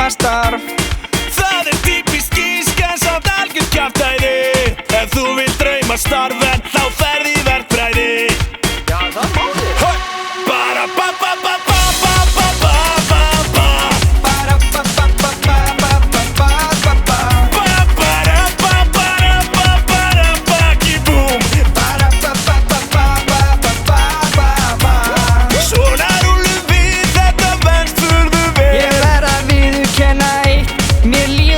draumastarf. Það típisk gísk en samt algjör kjaftæði. Ef þú vilt draumastarf en þá ferð í verkfræði. Já, það má þig. Bara ba ba ba ba ba ba ba ba ba. Bara ba ba ba ba ba ba ba ba ba. Ba bara ba bara ba bara ba-ki-boom. Bara ba ba ba ba ba ba ba ba ba. Svona rúllum við þetta venst furðu vel. Ég verð að viðurkenna eitt, mér líður